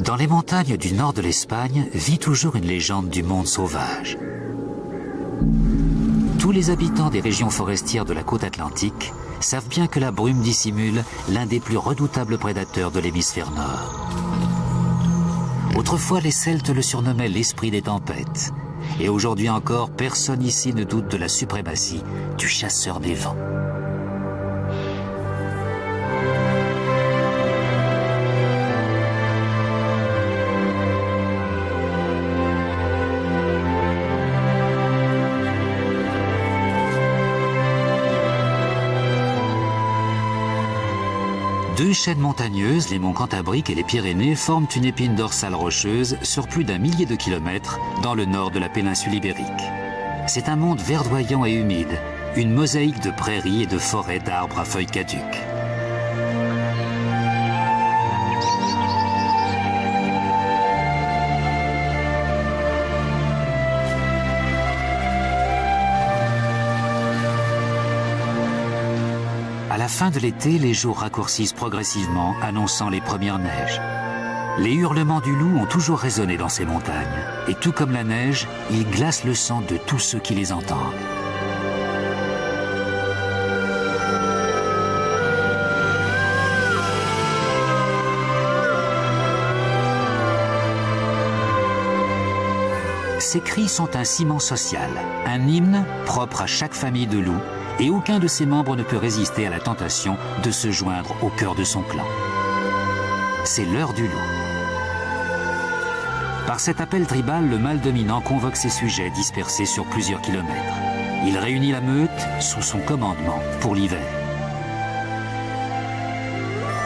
Dans les montagnes du nord de l'Espagne vit toujours une légende du monde sauvage. Tous les habitants des régions forestières de la côte atlantique savent bien que la brume dissimule l'un des plus redoutables prédateurs de l'hémisphère nord. Autrefois, les Celtes le surnommaient l'esprit des tempêtes. Et aujourd'hui encore, personne ici ne doute de la suprématie du chasseur des vents. Deux chaînes montagneuses, les monts Cantabriques et les Pyrénées, forment une épine dorsale rocheuse sur plus d'1 millier de kilomètres dans le nord de la péninsule ibérique. C'est un monde verdoyant et humide, une mosaïque de prairies et de forêts d'arbres à feuilles caduques. À la fin de l'été, les jours raccourcissent progressivement, annonçant les premières neiges. Les hurlements du loup ont toujours résonné dans ces montagnes. Et tout comme la neige, ils glacent le sang de tous ceux qui les entendent. Ces cris sont un ciment social, un hymne propre à chaque famille de loups, et aucun de ses membres ne peut résister à la tentation de se joindre au cœur de son clan. C'est l'heure du loup. Par cet appel tribal, le mâle dominant convoque ses sujets dispersés sur plusieurs kilomètres. Il réunit la meute sous son commandement pour l'hiver.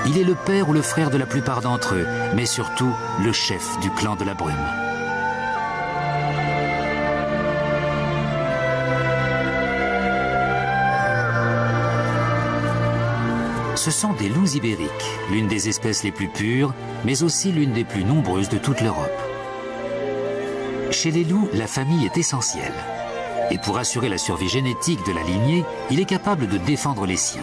Il est le père ou le frère de la plupart d'entre eux, mais surtout le chef du clan de la brume. Ce sont des loups ibériques, l'une des espèces les plus pures, mais aussi l'une des plus nombreuses de toute l'Europe. Chez les loups, la famille est essentielle. Et pour assurer la survie génétique de la lignée, il est capable de défendre les siens.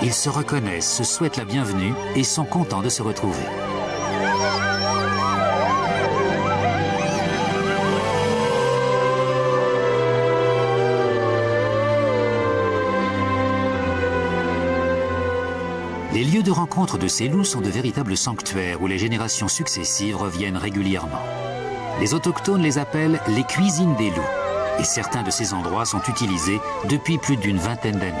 Ils se reconnaissent, se souhaitent la bienvenue et sont contents de se retrouver. Les lieux de rencontre de ces loups sont de véritables sanctuaires où les générations successives reviennent régulièrement. Les autochtones les appellent les cuisines des loups, et certains de ces endroits sont utilisés depuis plus d'une vingtaine d'années.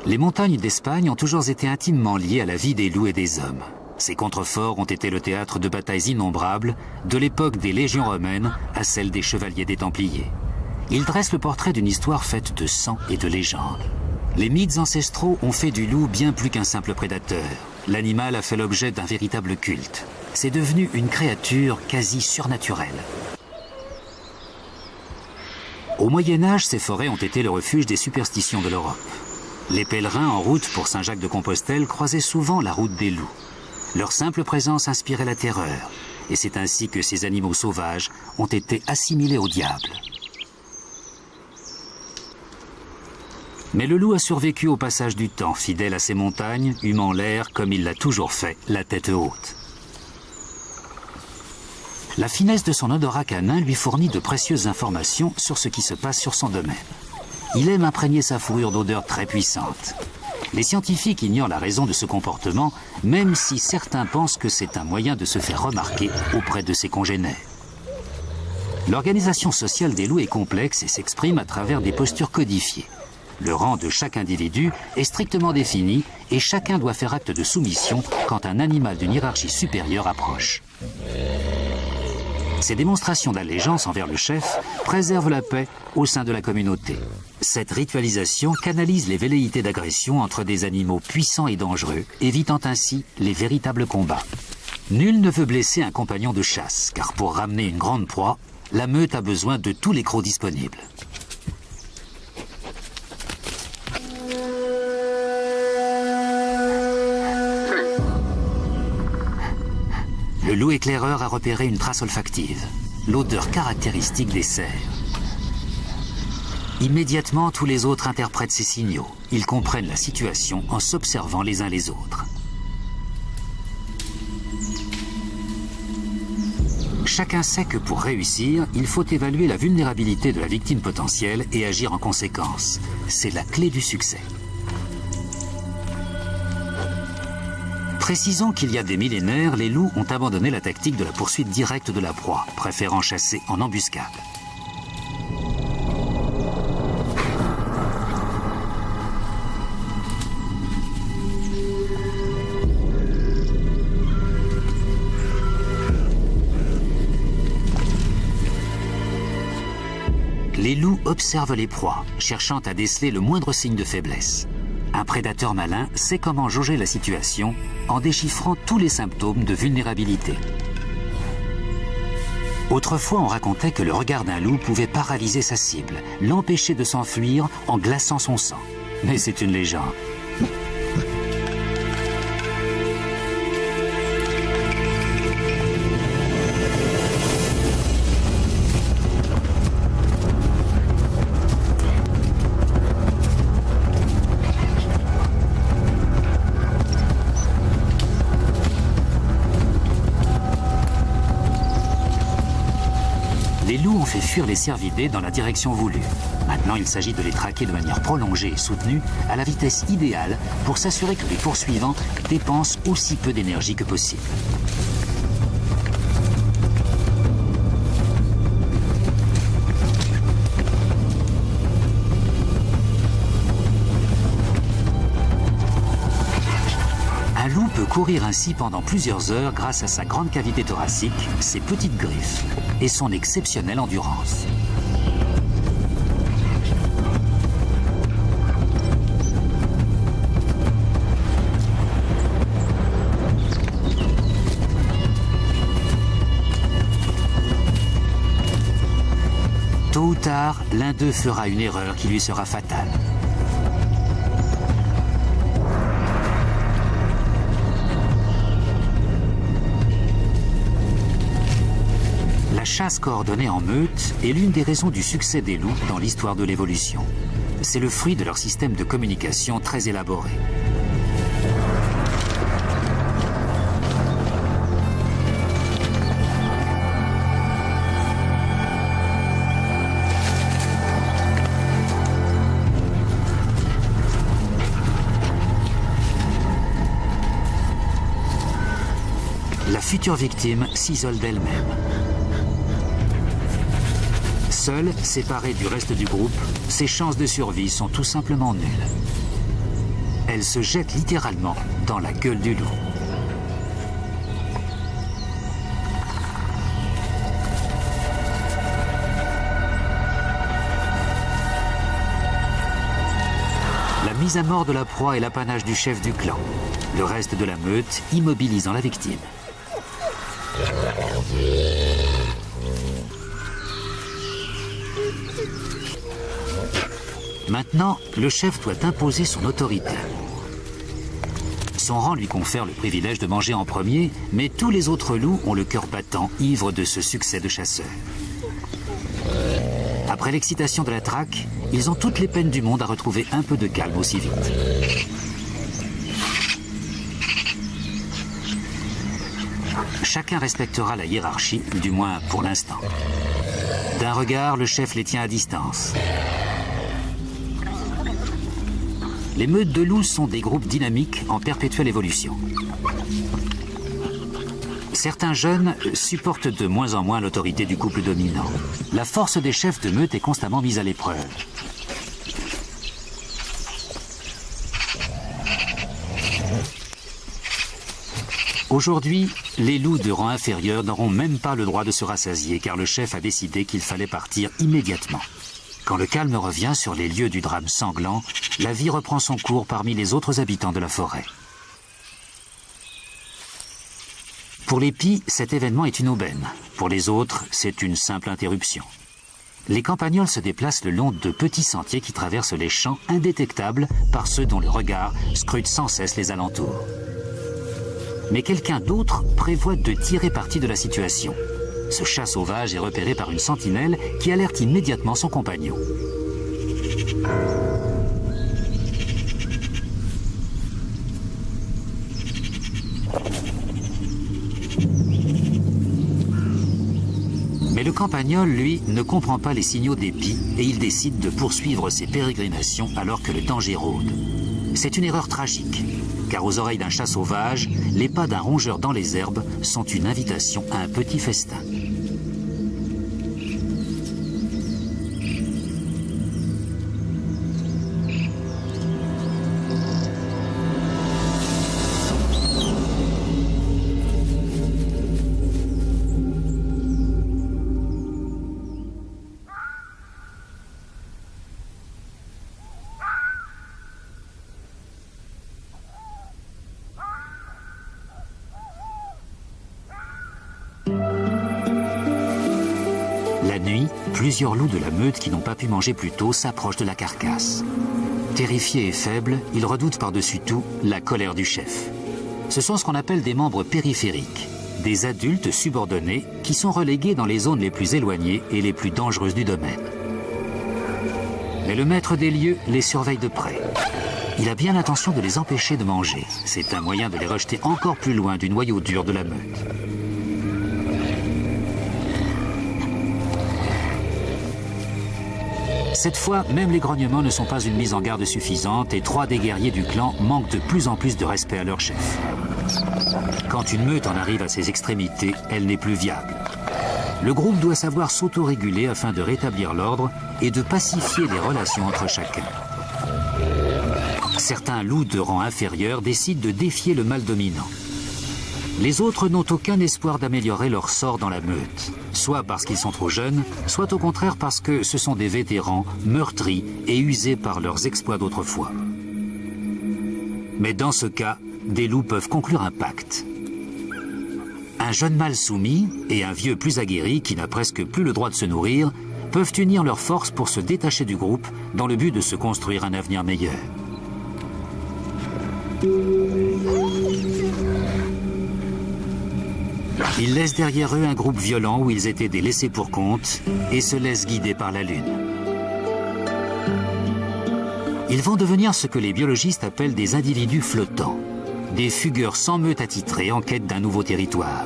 Les montagnes d'Espagne ont toujours été intimement liées à la vie des loups et des hommes. Ces contreforts ont été le théâtre de batailles innombrables, de l'époque des légions romaines à celle des chevaliers des Templiers. Ils dressent le portrait d'une histoire faite de sang et de légendes. Les mythes ancestraux ont fait du loup bien plus qu'un simple prédateur. L'animal a fait l'objet d'un véritable culte. C'est devenu une créature quasi surnaturelle. Au Moyen-Âge, ces forêts ont été le refuge des superstitions de l'Europe. Les pèlerins en route pour Saint-Jacques-de-Compostelle croisaient souvent la route des loups. Leur simple présence inspirait la terreur, et c'est ainsi que ces animaux sauvages ont été assimilés au diable. Mais le loup a survécu au passage du temps, fidèle à ses montagnes, humant l'air comme il l'a toujours fait, la tête haute. La finesse de son odorat canin lui fournit de précieuses informations sur ce qui se passe sur son domaine. Il aime imprégner sa fourrure d'odeurs très puissantes. Les scientifiques ignorent la raison de ce comportement, même si certains pensent que c'est un moyen de se faire remarquer auprès de ses congénères. L'organisation sociale des loups est complexe et s'exprime à travers des postures codifiées. Le rang de chaque individu est strictement défini et chacun doit faire acte de soumission quand un animal d'une hiérarchie supérieure approche. Ces démonstrations d'allégeance envers le chef préservent la paix au sein de la communauté. Cette ritualisation canalise les velléités d'agression entre des animaux puissants et dangereux, évitant ainsi les véritables combats. Nul ne veut blesser un compagnon de chasse, car pour ramener une grande proie, la meute a besoin de tous les crocs disponibles. Le loup éclaireur a repéré une trace olfactive, l'odeur caractéristique des cerfs. Immédiatement, tous les autres interprètent ces signaux. Ils comprennent la situation en s'observant les uns les autres. Chacun sait que pour réussir, il faut évaluer la vulnérabilité de la victime potentielle et agir en conséquence. C'est la clé du succès. Précisons qu'il y a des millénaires, les loups ont abandonné la tactique de la poursuite directe de la proie, préférant chasser en embuscade. Les loups observent les proies, cherchant à déceler le moindre signe de faiblesse. Un prédateur malin sait comment jauger la situation en déchiffrant tous les symptômes de vulnérabilité. Autrefois, on racontait que le regard d'un loup pouvait paralyser sa cible, l'empêcher de s'enfuir en glaçant son sang. Mais c'est une légende. Les loups ont fait fuir les cervidés dans la direction voulue. Maintenant, il s'agit de les traquer de manière prolongée et soutenue, à la vitesse idéale, pour s'assurer que les poursuivants dépensent aussi peu d'énergie que possible. Un loup peut courir ainsi pendant plusieurs heures grâce à sa grande cavité thoracique, ses petites griffes et son exceptionnelle endurance. Tôt ou tard, l'un d'eux fera une erreur qui lui sera fatale. La chasse coordonnée en meute est l'une des raisons du succès des loups dans l'histoire de l'évolution. C'est le fruit de leur système de communication très élaboré. La future victime s'isole d'elle-même. Seule, séparée du reste du groupe, ses chances de survie sont tout simplement nulles. Elle se jette littéralement dans la gueule du loup. La mise à mort de la proie est l'apanage du chef du clan. Le reste de la meute immobilisant la victime. Maintenant, le chef doit imposer son autorité. Son rang lui confère le privilège de manger en premier, mais tous les autres loups ont le cœur battant, ivres de ce succès de chasseur. Après l'excitation de la traque, ils ont toutes les peines du monde à retrouver un peu de calme aussi vite. Chacun respectera la hiérarchie, du moins pour l'instant. D'un regard, le chef les tient à distance. Les meutes de loups sont des groupes dynamiques en perpétuelle évolution. Certains jeunes supportent de moins en moins l'autorité du couple dominant. La force des chefs de meute est constamment mise à l'épreuve. Aujourd'hui, les loups de rang inférieur n'auront même pas le droit de se rassasier car le chef a décidé qu'il fallait partir immédiatement. Quand le calme revient sur les lieux du drame sanglant, la vie reprend son cours parmi les autres habitants de la forêt. Pour les pies, cet événement est une aubaine. Pour les autres, c'est une simple interruption. Les campagnols se déplacent le long de petits sentiers qui traversent les champs indétectables par ceux dont le regard scrute sans cesse les alentours. Mais quelqu'un d'autre prévoit de tirer parti de la situation. Ce chat sauvage est repéré par une sentinelle qui alerte immédiatement son compagnon. Mais le campagnol, lui, ne comprend pas les signaux d'épi et il décide de poursuivre ses pérégrinations alors que le danger rôde. C'est une erreur tragique, car aux oreilles d'un chat sauvage, les pas d'un rongeur dans les herbes sont une invitation à un petit festin. La nuit, plusieurs loups de la meute qui n'ont pas pu manger plus tôt s'approchent de la carcasse. Terrifiés et faibles, ils redoutent par-dessus tout la colère du chef. Ce sont ce qu'on appelle des membres périphériques, des adultes subordonnés qui sont relégués dans les zones les plus éloignées et les plus dangereuses du domaine. Mais le maître des lieux les surveille de près. Il a bien l'intention de les empêcher de manger. C'est un moyen de les rejeter encore plus loin du noyau dur de la meute. Cette fois, même les grognements ne sont pas une mise en garde suffisante et 3 des guerriers du clan manquent de plus en plus de respect à leur chef. Quand une meute en arrive à ses extrémités, elle n'est plus viable. Le groupe doit savoir s'autoréguler afin de rétablir l'ordre et de pacifier les relations entre chacun. Certains loups de rang inférieur décident de défier le mâle dominant. Les autres n'ont aucun espoir d'améliorer leur sort dans la meute, soit parce qu'ils sont trop jeunes, soit au contraire parce que ce sont des vétérans meurtris et usés par leurs exploits d'autrefois. Mais dans ce cas, des loups peuvent conclure un pacte. Un jeune mâle soumis et un vieux plus aguerri qui n'a presque plus le droit de se nourrir peuvent unir leurs forces pour se détacher du groupe dans le but de se construire un avenir meilleur. Ils laissent derrière eux un groupe violent où ils étaient des laissés-pour-compte et se laissent guider par la lune. Ils vont devenir ce que les biologistes appellent des individus flottants, des fugueurs sans meute attitrés en quête d'un nouveau territoire.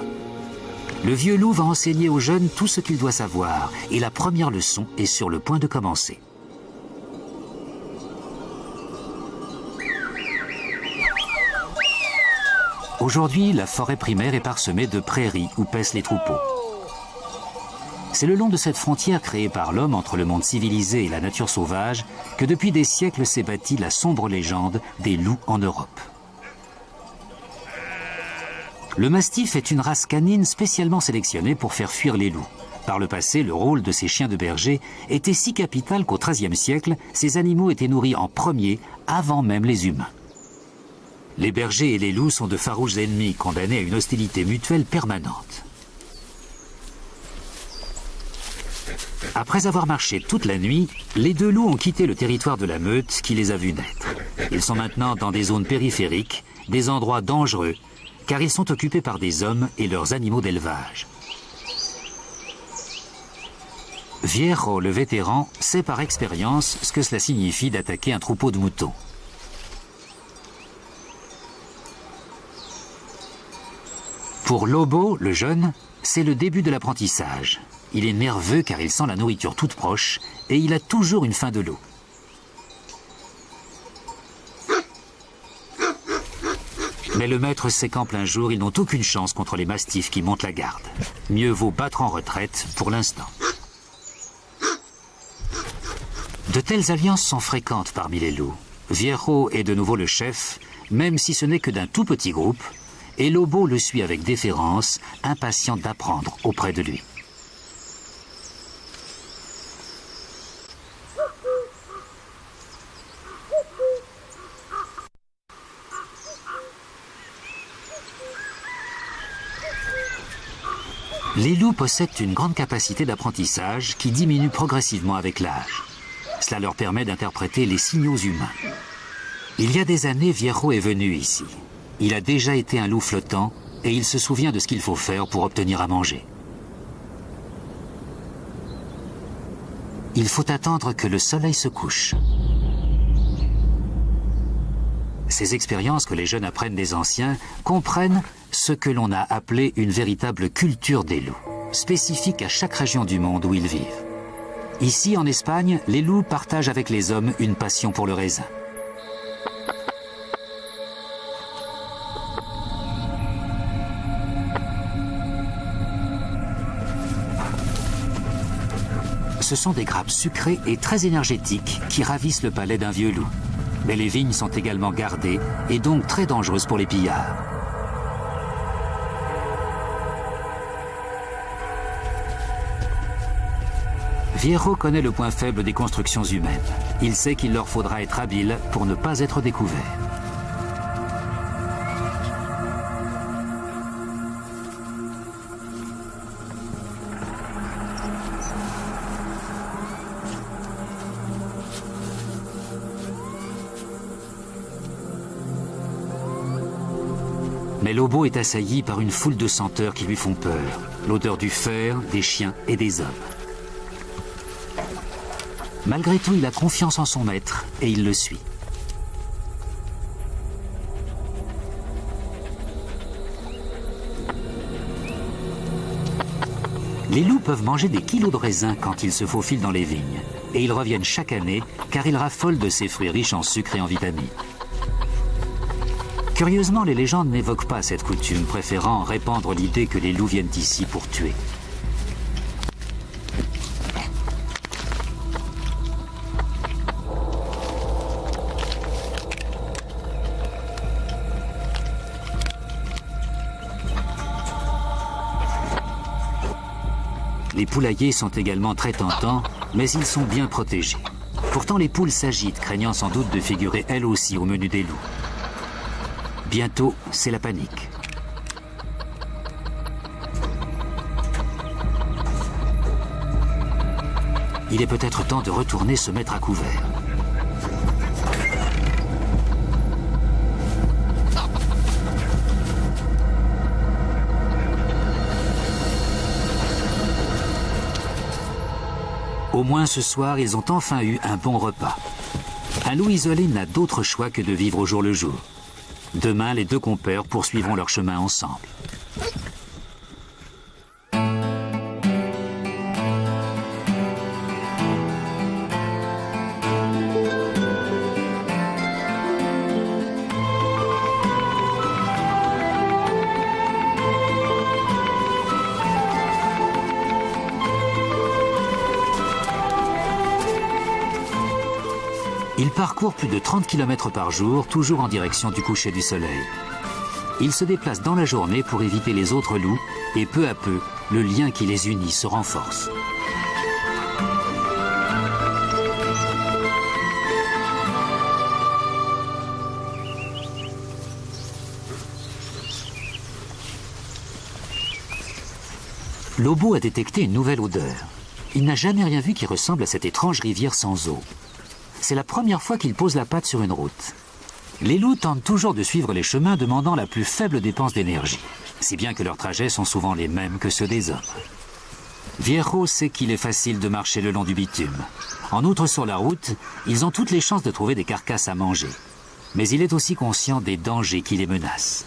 Le vieux loup va enseigner aux jeunes tout ce qu'il doit savoir et la première leçon est sur le point de commencer. Aujourd'hui, la forêt primaire est parsemée de prairies où paissent les troupeaux. C'est le long de cette frontière créée par l'homme entre le monde civilisé et la nature sauvage que depuis des siècles s'est bâtie la sombre légende des loups en Europe. Le mastif est une race canine spécialement sélectionnée pour faire fuir les loups. Par le passé, le rôle de ces chiens de berger était si capital qu'au XIIIe siècle, ces animaux étaient nourris en premier avant même les humains. Les bergers et les loups sont de farouches ennemis condamnés à une hostilité mutuelle permanente. Après avoir marché toute la nuit, les deux loups ont quitté le territoire de la meute qui les a vus naître. Ils sont maintenant dans des zones périphériques, des endroits dangereux, car ils sont occupés par des hommes et leurs animaux d'élevage. Viejo, le vétéran, sait par expérience ce que cela signifie d'attaquer un troupeau de moutons. Pour Lobo, le jeune, c'est le début de l'apprentissage. Il est nerveux car il sent la nourriture toute proche et il a toujours une faim de loup. Mais le maître sait qu'en plein jour, ils n'ont aucune chance contre les mastifs qui montent la garde. Mieux vaut battre en retraite pour l'instant. De telles alliances sont fréquentes parmi les loups. Viejo est de nouveau le chef, même si ce n'est que d'un tout petit groupe, et Lobo le suit avec déférence, impatient d'apprendre auprès de lui. Les loups possèdent une grande capacité d'apprentissage qui diminue progressivement avec l'âge. Cela leur permet d'interpréter les signaux humains. Il y a des années, Viejo est venu ici. Il a déjà été un loup flottant et il se souvient de ce qu'il faut faire pour obtenir à manger. Il faut attendre que le soleil se couche. Ces expériences que les jeunes apprennent des anciens comprennent ce que l'on a appelé une véritable culture des loups, spécifique à chaque région du monde où ils vivent. Ici, en Espagne, les loups partagent avec les hommes une passion pour le raisin. Ce sont des grappes sucrées et très énergétiques qui ravissent le palais d'un vieux loup. Mais les vignes sont également gardées et donc très dangereuses pour les pillards. Viejo connaît le point faible des constructions humaines. Il sait qu'il leur faudra être habile pour ne pas être découvert. Mais Lobo est assailli par une foule de senteurs qui lui font peur. L'odeur du fer, des chiens et des hommes. Malgré tout, il a confiance en son maître et il le suit. Les loups peuvent manger des kilos de raisins quand ils se faufilent dans les vignes. Et ils reviennent chaque année car ils raffolent de ces fruits riches en sucre et en vitamines. Curieusement, les légendes n'évoquent pas cette coutume, préférant répandre l'idée que les loups viennent ici pour tuer. Les poulaillers sont également très tentants, mais ils sont bien protégés. Pourtant, les poules s'agitent, craignant sans doute de figurer elles aussi au menu des loups. Bientôt, c'est la panique. Il est peut-être temps de retourner se mettre à couvert. Au moins ce soir, ils ont enfin eu un bon repas. Un loup isolé n'a d'autre choix que de vivre au jour le jour. Demain, les deux compères poursuivront leur chemin ensemble. Il parcourt plus de 30 km par jour, toujours en direction du coucher du soleil. Il se déplace dans la journée pour éviter les autres loups et peu à peu, le lien qui les unit se renforce. Lobo a détecté une nouvelle odeur. Il n'a jamais rien vu qui ressemble à cette étrange rivière sans eau. C'est la première fois qu'il pose la patte sur une route. Les loups tentent toujours de suivre les chemins demandant la plus faible dépense d'énergie, si bien que leurs trajets sont souvent les mêmes que ceux des hommes. Viejo sait qu'il est facile de marcher le long du bitume. En outre, sur la route, ils ont toutes les chances de trouver des carcasses à manger. Mais il est aussi conscient des dangers qui les menacent.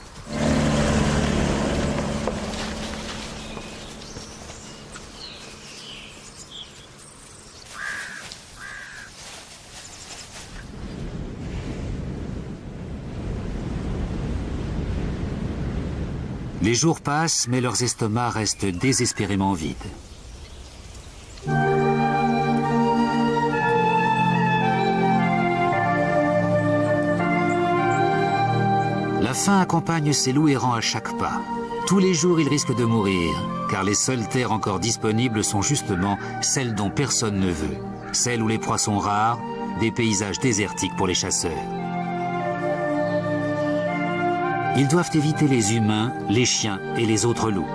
Les jours passent, mais leurs estomacs restent désespérément vides. La faim accompagne ces loups errants à chaque pas. Tous les jours, ils risquent de mourir, car les seules terres encore disponibles sont justement celles dont personne ne veut, celles où les proies sont rares, des paysages désertiques pour les chasseurs. Ils doivent éviter les humains, les chiens et les autres loups.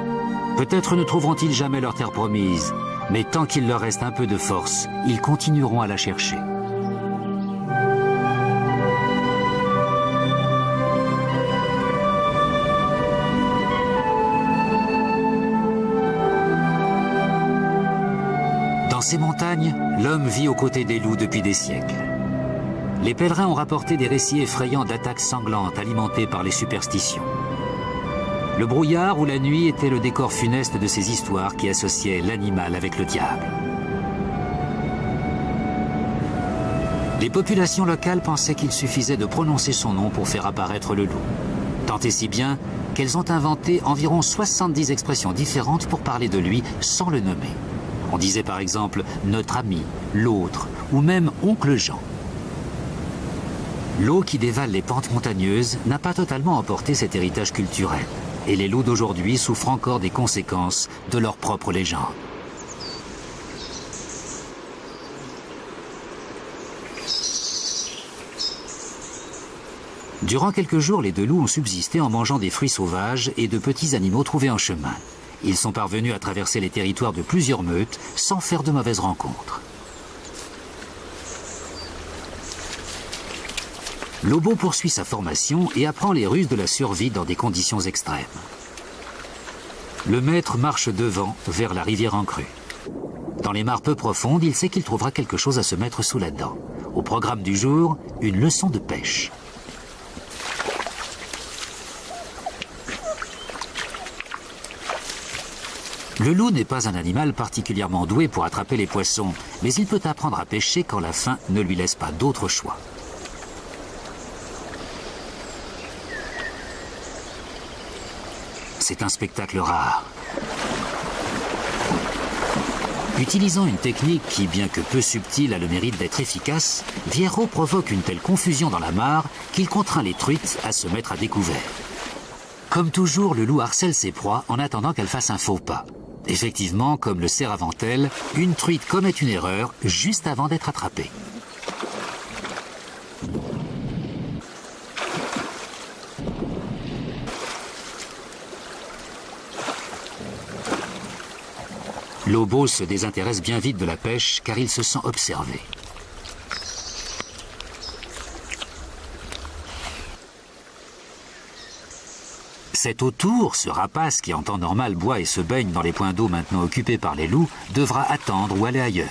Peut-être ne trouveront-ils jamais leur terre promise, mais tant qu'il leur reste un peu de force, ils continueront à la chercher. Dans ces montagnes, l'homme vit aux côtés des loups depuis des siècles. Les pèlerins ont rapporté des récits effrayants d'attaques sanglantes alimentées par les superstitions. Le brouillard ou la nuit était le décor funeste de ces histoires qui associaient l'animal avec le diable. Les populations locales pensaient qu'il suffisait de prononcer son nom pour faire apparaître le loup. Tant et si bien qu'elles ont inventé environ 70 expressions différentes pour parler de lui sans le nommer. On disait par exemple « notre ami »,« l'autre » ou même « oncle Jean ». L'eau qui dévale les pentes montagneuses n'a pas totalement emporté cet héritage culturel. Et les loups d'aujourd'hui souffrent encore des conséquences de leur propre légende. Durant quelques jours, les deux loups ont subsisté en mangeant des fruits sauvages et de petits animaux trouvés en chemin. Ils sont parvenus à traverser les territoires de plusieurs meutes sans faire de mauvaises rencontres. Lobo poursuit sa formation et apprend les ruses de la survie dans des conditions extrêmes. Le maître marche devant, vers la rivière en crue. Dans les mares peu profondes, il sait qu'il trouvera quelque chose à se mettre sous la dent. Au programme du jour, une leçon de pêche. Le loup n'est pas un animal particulièrement doué pour attraper les poissons, mais il peut apprendre à pêcher quand la faim ne lui laisse pas d'autre choix. C'est un spectacle rare. Utilisant une technique qui, bien que peu subtile, a le mérite d'être efficace, Viero provoque une telle confusion dans la mare qu'il contraint les truites à se mettre à découvert. Comme toujours, le loup harcèle ses proies en attendant qu'elles fassent un faux pas. Effectivement, comme le sert avant elle, une truite commet une erreur juste avant d'être attrapée. Lobo se désintéresse bien vite de la pêche car il se sent observé. C'est au tour, ce rapace qui en temps normal boit et se baigne dans les points d'eau maintenant occupés par les loups, devra attendre ou aller ailleurs.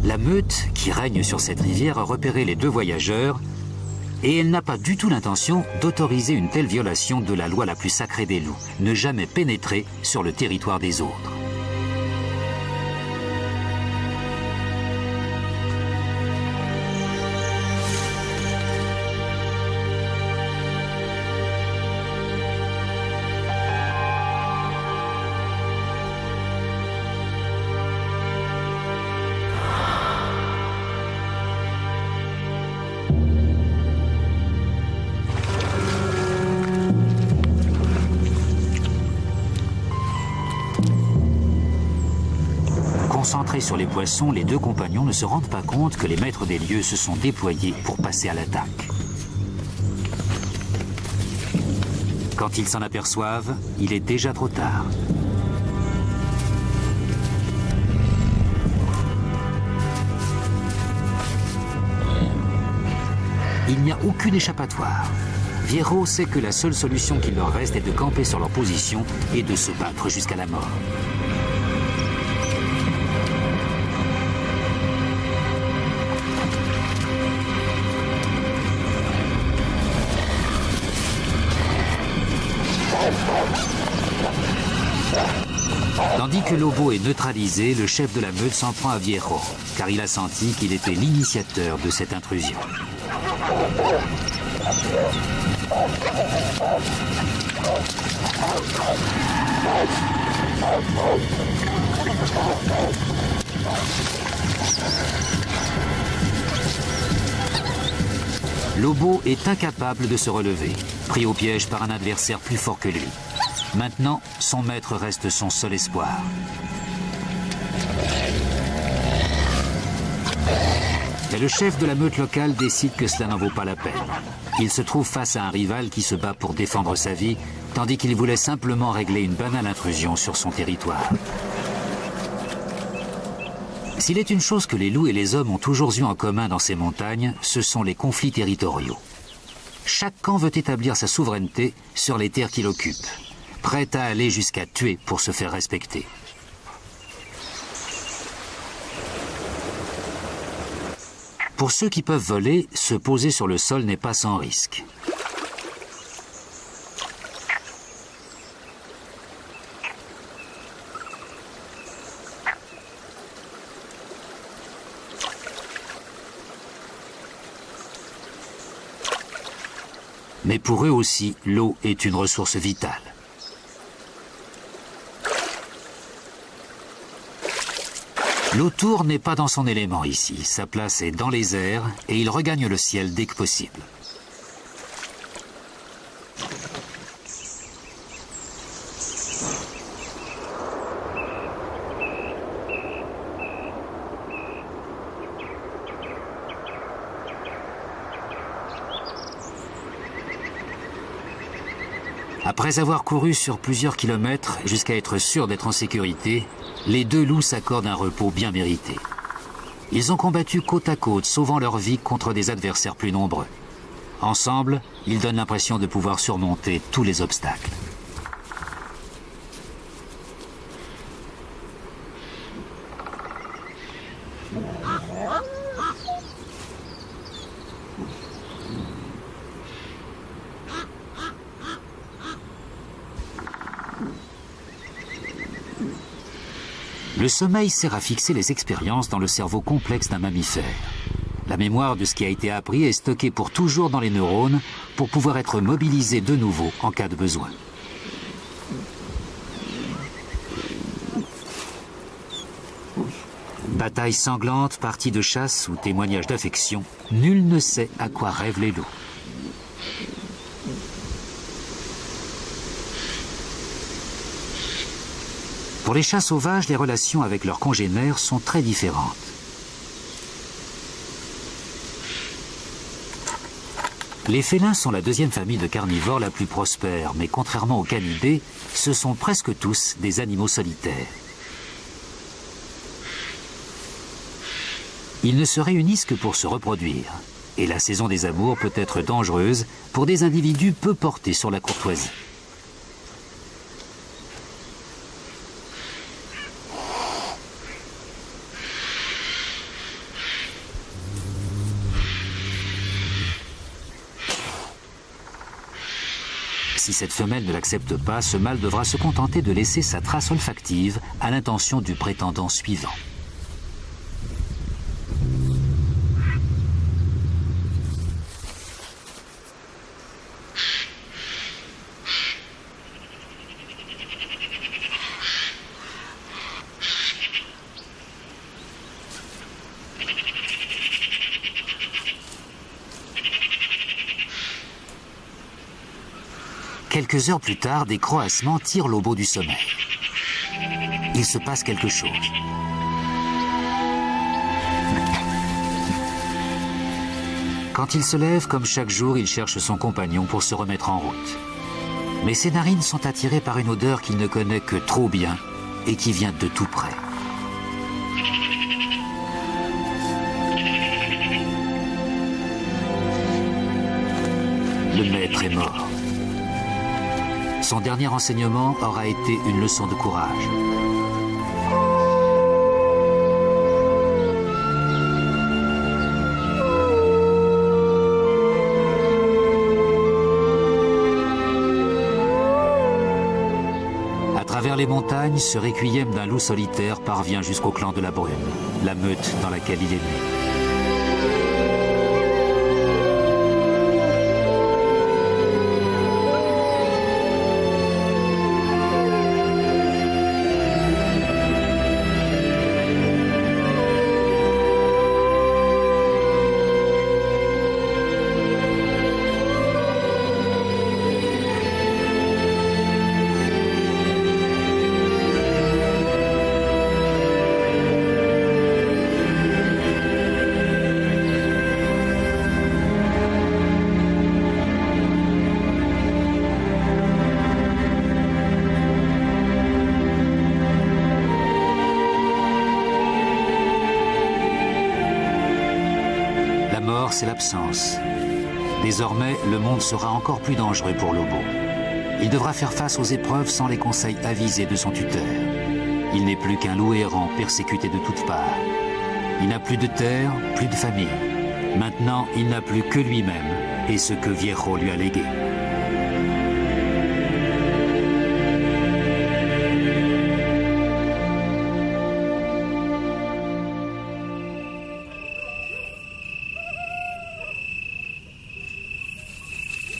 La meute qui règne sur cette rivière a repéré les deux voyageurs et elle n'a pas du tout l'intention d'autoriser une telle violation de la loi la plus sacrée des loups, ne jamais pénétrer sur le territoire des autres. Concentrés sur les poissons, les deux compagnons ne se rendent pas compte que les maîtres des lieux se sont déployés pour passer à l'attaque. Quand ils s'en aperçoivent, il est déjà trop tard. Il n'y a aucune échappatoire. Viero sait que la seule solution qu'il leur reste est de camper sur leur position et de se battre jusqu'à la mort. Tandis que Lobo est neutralisé, le chef de la meute s'en prend à Viero, car il a senti qu'il était l'initiateur de cette intrusion. Lobo est incapable de se relever, pris au piège par un adversaire plus fort que lui. Maintenant, son maître reste son seul espoir. Mais le chef de la meute locale décide que cela n'en vaut pas la peine. Il se trouve face à un rival qui se bat pour défendre sa vie, tandis qu'il voulait simplement régler une banale intrusion sur son territoire. S'il est une chose que les loups et les hommes ont toujours eu en commun dans ces montagnes, ce sont les conflits territoriaux. Chaque camp veut établir sa souveraineté sur les terres qu'il occupe, prêt à aller jusqu'à tuer pour se faire respecter. Pour ceux qui peuvent voler, se poser sur le sol n'est pas sans risque. Mais pour eux aussi, l'eau est une ressource vitale. L'autour n'est pas dans son élément ici. Sa place est dans les airs et il regagne le ciel dès que possible. Après avoir couru sur plusieurs kilomètres jusqu'à être sûr d'être en sécurité, les deux loups s'accordent un repos bien mérité. Ils ont combattu côte à côte, sauvant leur vie contre des adversaires plus nombreux. Ensemble, ils donnent l'impression de pouvoir surmonter tous les obstacles. Le sommeil sert à fixer les expériences dans le cerveau complexe d'un mammifère. La mémoire de ce qui a été appris est stockée pour toujours dans les neurones pour pouvoir être mobilisée de nouveau en cas de besoin. Bataille sanglante, partie de chasse ou témoignage d'affection, nul ne sait à quoi rêvent les loups. Pour les chats sauvages, les relations avec leurs congénères sont très différentes. Les félins sont la deuxième famille de carnivores la plus prospère, mais contrairement aux canidés, ce sont presque tous des animaux solitaires. Ils ne se réunissent que pour se reproduire, et la saison des amours peut être dangereuse pour des individus peu portés sur la courtoisie. Si cette femelle ne l'accepte pas, ce mâle devra se contenter de laisser sa trace olfactive à l'intention du prétendant suivant. Quelques heures plus tard, des croassements tirent l'aubeau du sommeil. Il se passe quelque chose. Quand il se lève, comme chaque jour, il cherche son compagnon pour se remettre en route. Mais ses narines sont attirées par une odeur qu'il ne connaît que trop bien et qui vient de tout près. Le maître est mort. Son dernier enseignement aura été une leçon de courage. À travers les montagnes, ce requiem d'un loup solitaire parvient jusqu'au clan de la Brume, la meute dans laquelle il est né. c'est l'absence. Désormais, le monde sera encore plus dangereux pour Lobo. Il devra faire face aux épreuves sans les conseils avisés de son tuteur. Il n'est plus qu'un loup errant persécuté de toutes parts. Il n'a plus de terre, plus de famille. Maintenant, il n'a plus que lui-même et ce que Viejo lui a légué.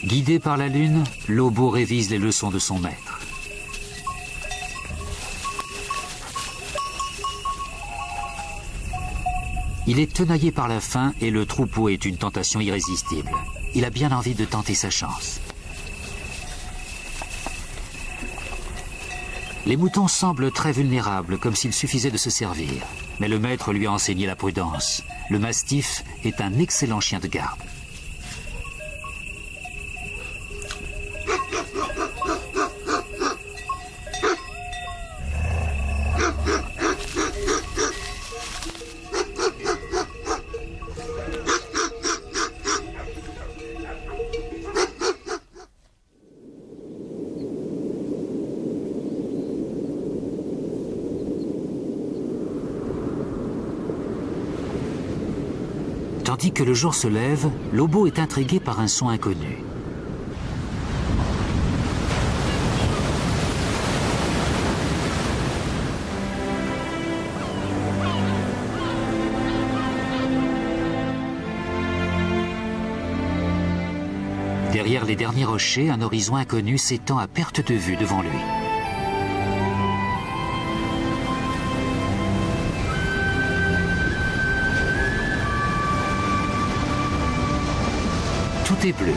Guidé par la lune, Lobo révise les leçons de son maître. Il est tenaillé par la faim et le troupeau est une tentation irrésistible. Il a bien envie de tenter sa chance. Les moutons semblent très vulnérables, comme s'il suffisait de se servir. Mais le maître lui a enseigné la prudence. Le mastif est un excellent chien de garde. Tandis que le jour se lève, Lobo est intrigué par un son inconnu. Derrière les derniers rochers, un horizon inconnu s'étend à perte de vue devant lui. Tout est bleu.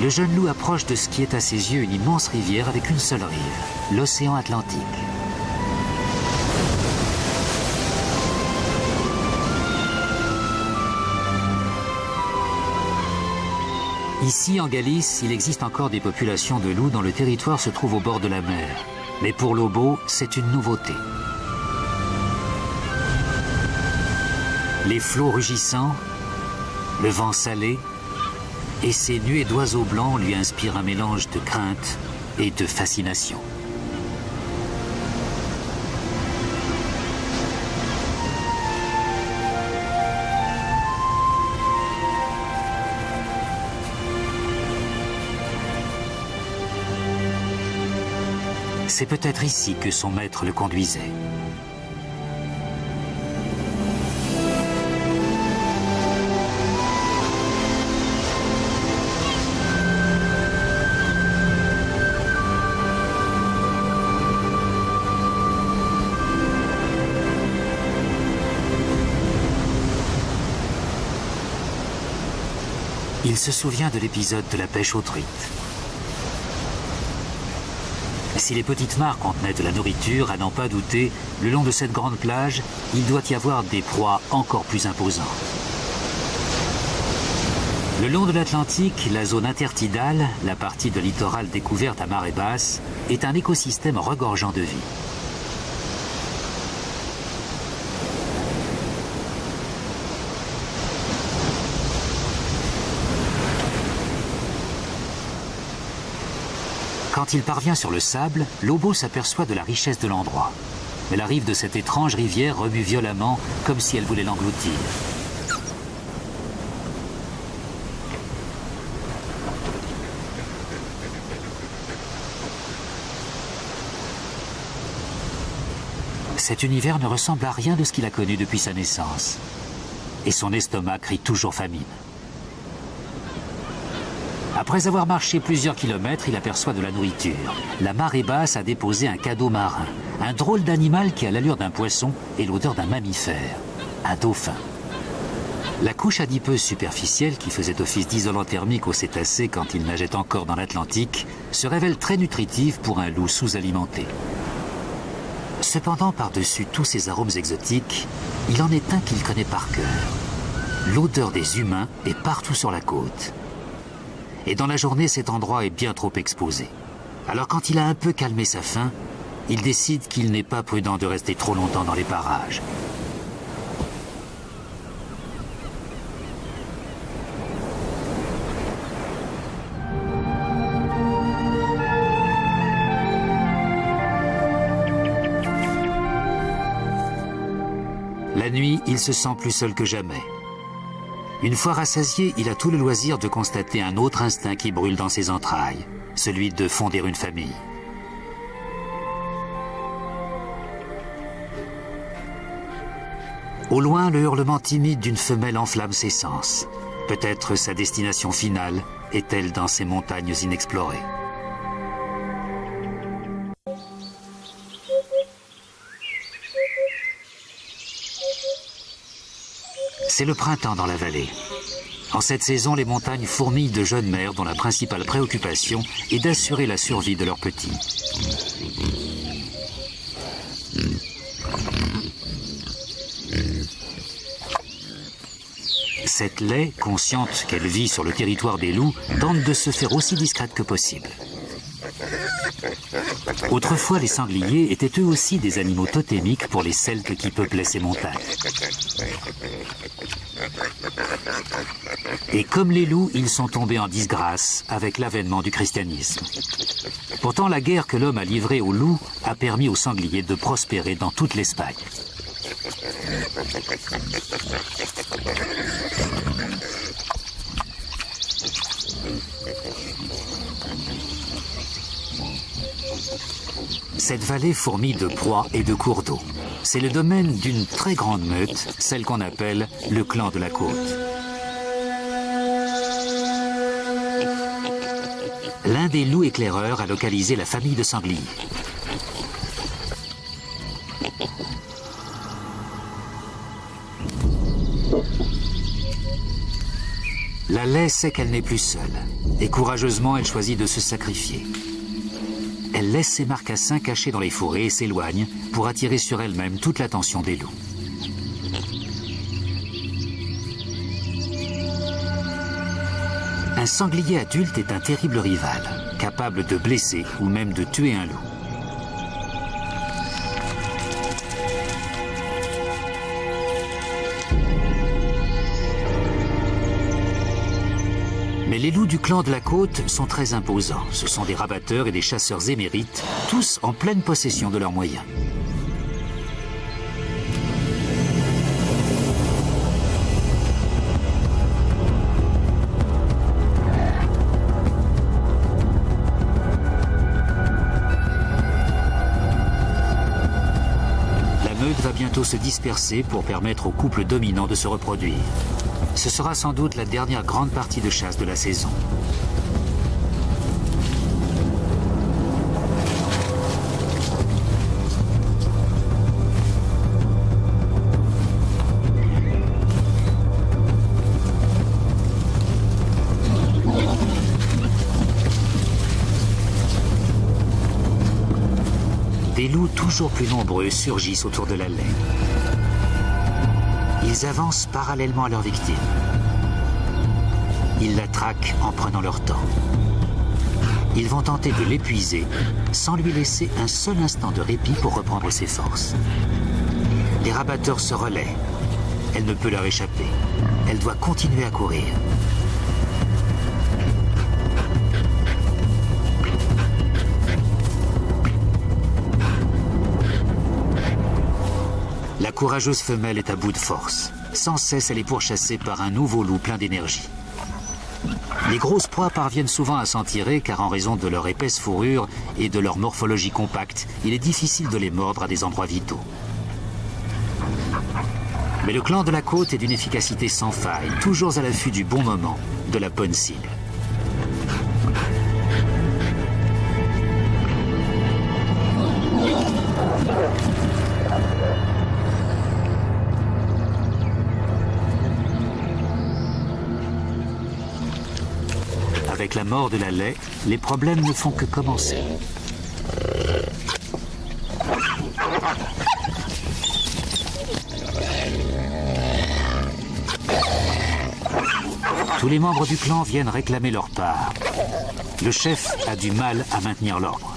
Le jeune loup approche de ce qui est à ses yeux une immense rivière avec une seule rive, l'océan Atlantique. Ici, en Galice, il existe encore des populations de loups dont le territoire se trouve au bord de la mer. Mais pour Lobo, c'est une nouveauté. Les flots rugissants, le vent salé et ces nuées d'oiseaux blancs lui inspirent un mélange de crainte et de fascination. C'est peut-être ici que son maître le conduisait. Il se souvient de l'épisode de la pêche aux truites. Si les petites mares contenaient de la nourriture, à n'en pas douter, le long de cette grande plage, il doit y avoir des proies encore plus imposantes. Le long de l'Atlantique, la zone intertidale, la partie de littoral découverte à marée basse, est un écosystème regorgeant de vie. Quand il parvient sur le sable, Lobo s'aperçoit de la richesse de l'endroit. Mais la rive de cette étrange rivière remue violemment, comme si elle voulait l'engloutir. Cet univers ne ressemble à rien de ce qu'il a connu depuis sa naissance. Et son estomac crie toujours famine. Après avoir marché plusieurs kilomètres, il aperçoit de la nourriture. La marée basse a déposé un cadeau marin, un drôle d'animal qui a l'allure d'un poisson et l'odeur d'un mammifère, un dauphin. La couche adipeuse superficielle, qui faisait office d'isolant thermique aux cétacés quand ils nageaient encore dans l'Atlantique, se révèle très nutritive pour un loup sous-alimenté. Cependant, par-dessus tous ces arômes exotiques, il en est un qu'il connaît par cœur. L'odeur des humains est partout sur la côte. Et dans la journée, cet endroit est bien trop exposé. Alors quand il a un peu calmé sa faim, il décide qu'il n'est pas prudent de rester trop longtemps dans les parages. La nuit, il se sent plus seul que jamais. Une fois rassasié, il a tout le loisir de constater un autre instinct qui brûle dans ses entrailles, celui de fonder une famille. Au loin, le hurlement timide d'une femelle enflamme ses sens. Peut-être sa destination finale est-elle dans ces montagnes inexplorées. C'est le printemps dans la vallée. En cette saison, les montagnes fourmillent de jeunes mères dont la principale préoccupation est d'assurer la survie de leurs petits. Cette laie, consciente qu'elle vit sur le territoire des loups, tente de se faire aussi discrète que possible. Autrefois, les sangliers étaient eux aussi des animaux totémiques pour les Celtes qui peuplaient ces montagnes. Et comme les loups, ils sont tombés en disgrâce avec l'avènement du christianisme. Pourtant, la guerre que l'homme a livrée aux loups a permis aux sangliers de prospérer dans toute l'Espagne. Cette vallée fourmille de proies et de cours d'eau. C'est le domaine d'une très grande meute, celle qu'on appelle le clan de la Côte. L'un des loups éclaireurs a localisé la famille de sangliers. La laie sait qu'elle n'est plus seule, et courageusement elle choisit de se sacrifier. Elle laisse ses marcassins cachés dans les forêts et s'éloigne pour attirer sur elle-même toute l'attention des loups. Un sanglier adulte est un terrible rival, capable de blesser ou même de tuer un loup. Mais les loups du clan de la Côte sont très imposants. Ce sont des rabatteurs et des chasseurs émérites, tous en pleine possession de leurs moyens. La meute va bientôt se disperser pour permettre au couple dominant de se reproduire. Ce sera sans doute la dernière grande partie de chasse de la saison. Des loups toujours plus nombreux surgissent autour de la laie. Ils avancent parallèlement à leur victime. Ils la traquent en prenant leur temps. Ils vont tenter de l'épuiser sans lui laisser un seul instant de répit pour reprendre ses forces. Les rabatteurs se relaient. Elle ne peut leur échapper. Elle doit continuer à courir. La courageuse femelle est à bout de force. Sans cesse, elle est pourchassée par un nouveau loup plein d'énergie. Les grosses proies parviennent souvent à s'en tirer car en raison de leur épaisse fourrure et de leur morphologie compacte, il est difficile de les mordre à des endroits vitaux. Mais le clan de la Côte est d'une efficacité sans faille, toujours à l'affût du bon moment, de la bonne cible. Avec la mort de la laie, les problèmes ne font que commencer. Tous les membres du clan viennent réclamer leur part. Le chef a du mal à maintenir l'ordre.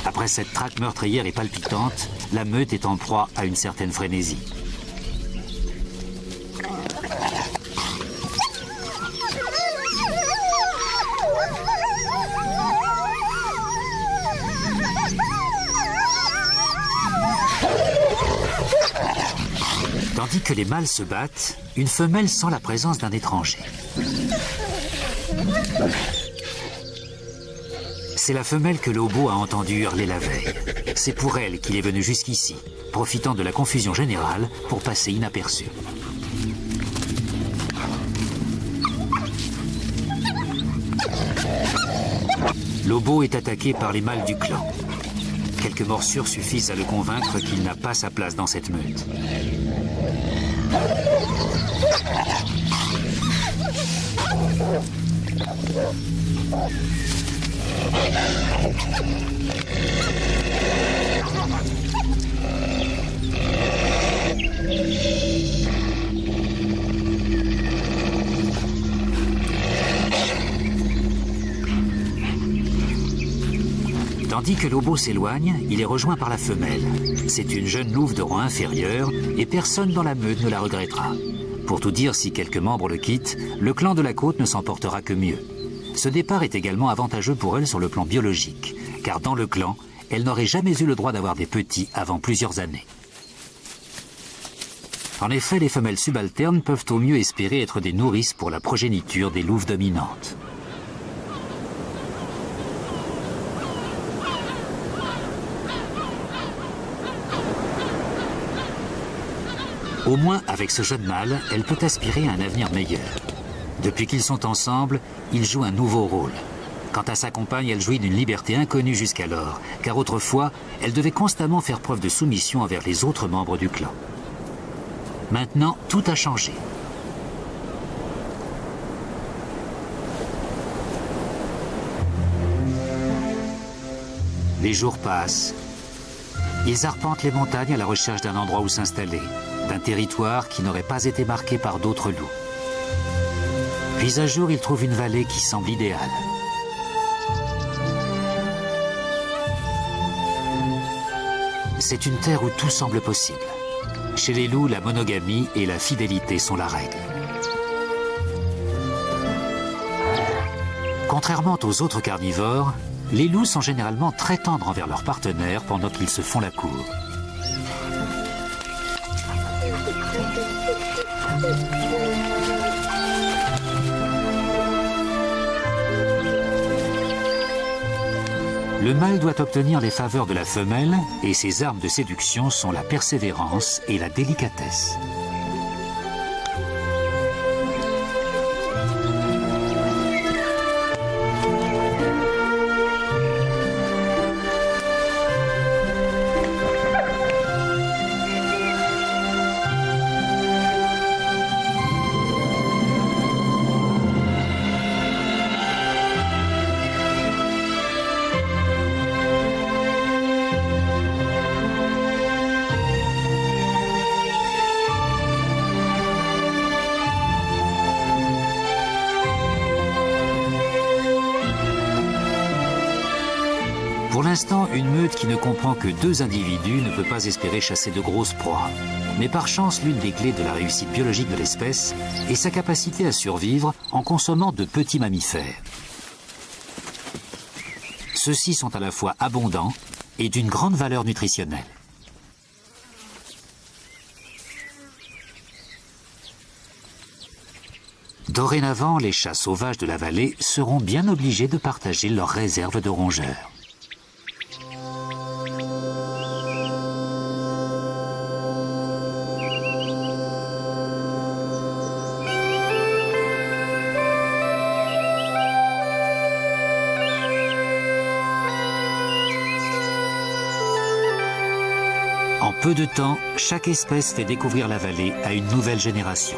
Après cette traque meurtrière et palpitante, la meute est en proie à une certaine frénésie. Tandis que les mâles se battent, une femelle sent la présence d'un étranger. C'est la femelle que Lobo a entendu hurler la veille. C'est pour elle qu'il est venu jusqu'ici, profitant de la confusion générale pour passer inaperçu. Lobo est attaqué par les mâles du clan. Quelques morsures suffisent à le convaincre qu'il n'a pas sa place dans cette meute. Tandis que Lobo s'éloigne, il est rejoint par la femelle. C'est une jeune louve de rang inférieur et personne dans la meute ne la regrettera. Pour tout dire, si quelques membres le quittent, le clan de la côte ne s'en portera que mieux. Ce départ est également avantageux pour elle sur le plan biologique, car dans le clan, elle n'aurait jamais eu le droit d'avoir des petits avant plusieurs années. En effet, les femelles subalternes peuvent au mieux espérer être des nourrices pour la progéniture des louves dominantes. Au moins, avec ce jeune mâle, elle peut aspirer à un avenir meilleur. Depuis qu'ils sont ensemble, il joue un nouveau rôle. Quant à sa compagne, elle jouit d'une liberté inconnue jusqu'alors, car autrefois, elle devait constamment faire preuve de soumission envers les autres membres du clan. Maintenant, tout a changé. Les jours passent. Ils arpentent les montagnes à la recherche d'un endroit où s'installer, d'un territoire qui n'aurait pas été marqué par d'autres loups. Puis un jour, ils trouvent une vallée qui semble idéale. C'est une terre où tout semble possible. Chez les loups, la monogamie et la fidélité sont la règle. Contrairement aux autres carnivores, les loups sont généralement très tendres envers leurs partenaires pendant qu'ils se font la cour. Le mâle doit obtenir les faveurs de la femelle et ses armes de séduction sont la persévérance et la délicatesse. Pour l'instant, une meute qui ne comprend que 2 individus ne peut pas espérer chasser de grosses proies. Mais par chance, l'une des clés de la réussite biologique de l'espèce est sa capacité à survivre en consommant de petits mammifères. Ceux-ci sont à la fois abondants et d'une grande valeur nutritionnelle. Dorénavant, les chats sauvages de la vallée seront bien obligés de partager leurs réserves de rongeurs. En peu de temps, chaque espèce fait découvrir la vallée à une nouvelle génération.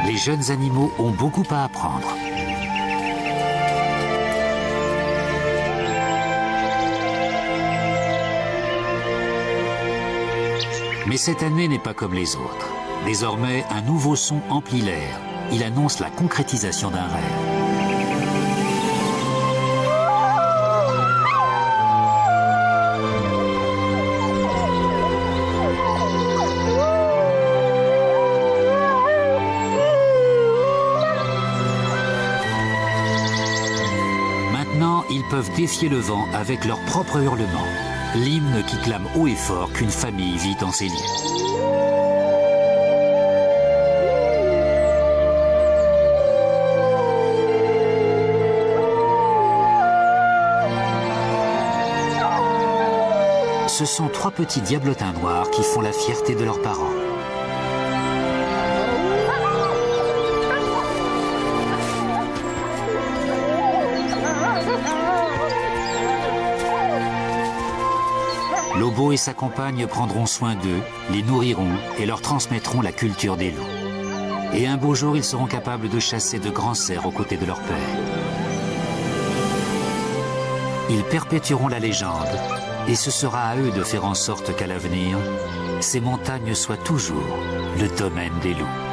Les jeunes animaux ont beaucoup à apprendre. Mais cette année n'est pas comme les autres. Désormais, un nouveau son emplit l'air. Il annonce la concrétisation d'un rêve. Maintenant, ils peuvent défier le vent avec leur propre hurlement, l'hymne qui clame haut et fort qu'une famille vit en ces lieux. Ce sont 3 petits diablotins noirs qui font la fierté de leurs parents. Lobo et sa compagne prendront soin d'eux, les nourriront et leur transmettront la culture des loups. Et un beau jour, ils seront capables de chasser de grands cerfs aux côtés de leur père. Ils perpétueront la légende. Et ce sera à eux de faire en sorte qu'à l'avenir, ces montagnes soient toujours le domaine des loups.